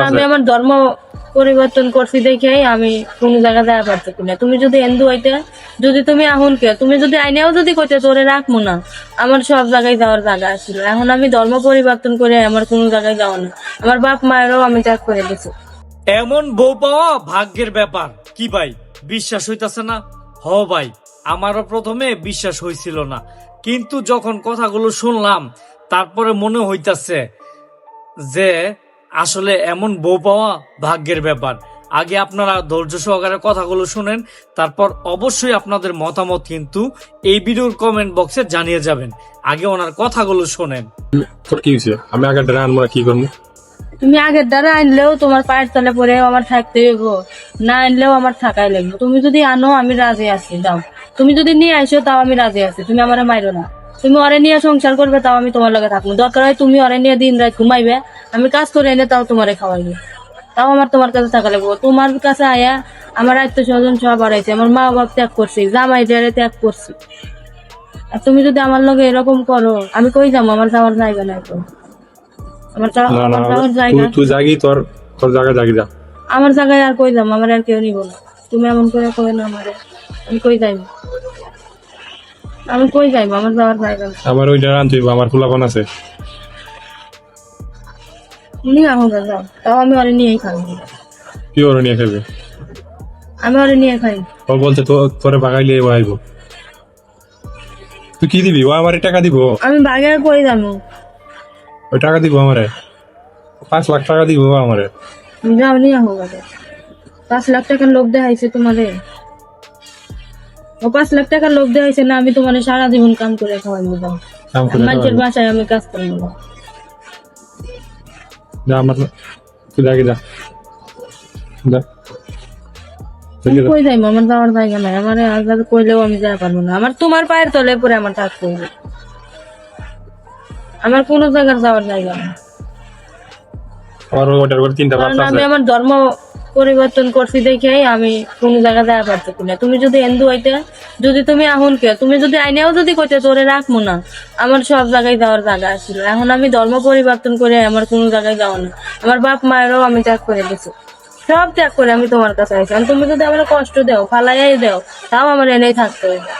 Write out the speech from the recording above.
আমি আমার ধর্ম পরিবর্তন করছি দেখে আমি কোনো জায়গায় যাওয়া পারতেছি না। তুমি যদি হিন্দু হইতে, যদি তুমি এখন কে, তুমি যদি আইনেও যদি কইতে তোরে রাখবো না, আমার সব জায়গায় যাওয়ার জায়গা ছিল। এখন আমি ধর্ম পরিবর্তন করে আমার কোনো জায়গায় যাওয়া না। আমার বাপ মায়েরও আমি ত্যাগ করে দিছি। এমন বউ পাওয়া ভাগ্যের ব্যাপার। কি ভাই, বিশ্বাস হইতাছে না? হ ভাই, আমারও প্রথমে বিশ্বাস হইছিল না, কিন্তু যখন কথাগুলো শুনলাম তারপরে মনে হইতাছে যে আসলে এমন বউ পাওয়া ভাগ্যের ব্যাপার। আগে আপনারা ধৈর্য সহকারে কথাগুলো শুনেন, তারপর অবশ্যই আপনাদের মতামত কিন্তু এই ভিডিওর কমেন্ট বক্সে জানিয়ে যাবেন। আগে ওনার কথাগুলো শোনেন। তোর কি হয়েছে? আমি আগে ড্রান আমরা কি করবো? তুমি আগের দ্বারা আনলেও তোমার পায়ের তলে পরে আমার থাকতে হইব, না আনলেও আমার থাকাই লাগবে। তুমি যদি আনো আমি রাজি আছি, যাও। তুমি যদি নিয়ে আসো তাও আমি রাজি আছি, তুমি আমার মাইরো না। তুমি অরে নিয়ে সংসার করবে তাও আমি তোমার লগে থাকবো। দরকার হয় তুমি অরে নিয়ে দিন রাত ঘুমাইবে, আমি কাজ করে এনে তাও তোমারে খাওয়াইবে, তাও আমার তোমার কাছে থাকা লাগবো। তোমার কাছে আয়া আমার আত্মীয় স্বজন সব হারাইছে, আমার মা বাপ ত্যাগ করছি, জামাই ডারে ত্যাগ করছি। আর তুমি যদি আমার লগে এরকম করো, আমি কই যাবো? আমার যাওয়ার জায়গা নাই তো। আমার যাওয়ার জায়গা, তুই জাগি, তোর তোর জায়গা জাগি যা। আমার জায়গায় আর কই যাবো? আমার আর কেউ নিব না। তুমি এমন করে কই না আমারে, আমি কই যাইবো? আমি কই যাইবো? আমার যাওয়ার জায়গা নেই। আমার ওই ড্রান তুই আমার খোলাপন আছে। নিয়ে আমাকে যাও, তাও আমি ওরে নিয়েই খাই। কি ওর নিয়ে খাবে? আমি ওরে নিয়ে খাই। ও বলছে তোরে বাগাইলে ও আইব। তুই কি দিবি? ও আমারে টাকা দিব। আমি বাগে আর কই যাবো? ওই টাকা দিব আমারে, 5 লাখ টাকা দিব আমারে। যাও নিয়ে হোক। 5 লাখ টাকার লোভ দেখাইছে তোমারে? ও 5 লাখ টাকার লোভ দেখাইছে না? আমি তোমার সারা জীবন কাম করে খাওয়াইবো। যাও, কাম করে মানুষের বাসায় আমি কাজ করে নেবো। যা আমার, তুই জাগি যা যা। আমি কই যাইবো? আমার যাওয়ার জায়গা নাই। আমার আজ কইলেও আমি যাই পারবো না। আমার তোমার পায়ের তলে পরে আমার থাকতে হবে। আমার কোনো জায়গার যাওয়ার জায়গা নেই। আমার ওটার করে 3টা কারণ বাচ্চা আমি আছে। আমার ধর্ম পরিবর্তন করছি দেখে আমি কোনো জায়গায় যাওয়া পারতেছি না। তুমি যদি হিন্দু হইতে, যদি তুমি এখন কে, তুমি যদি আইনেও যদি কইতে তোরে রাখবো না, আমার সব জায়গায় যাওয়ার জায়গা ছিল। এখন আমি ধর্ম পরিবর্তন করে আমার কোনো জায়গায় যাওয়া না। আমার বাপ মায়েরও আমি ত্যাগ করে দিছি, সব ত্যাগ করে আমি তোমার কাছে আইছি। তুমি যদি আমার কষ্ট দাও, ফালাইয়াই দাও, তাও আমার এনেই থাকতে হবে।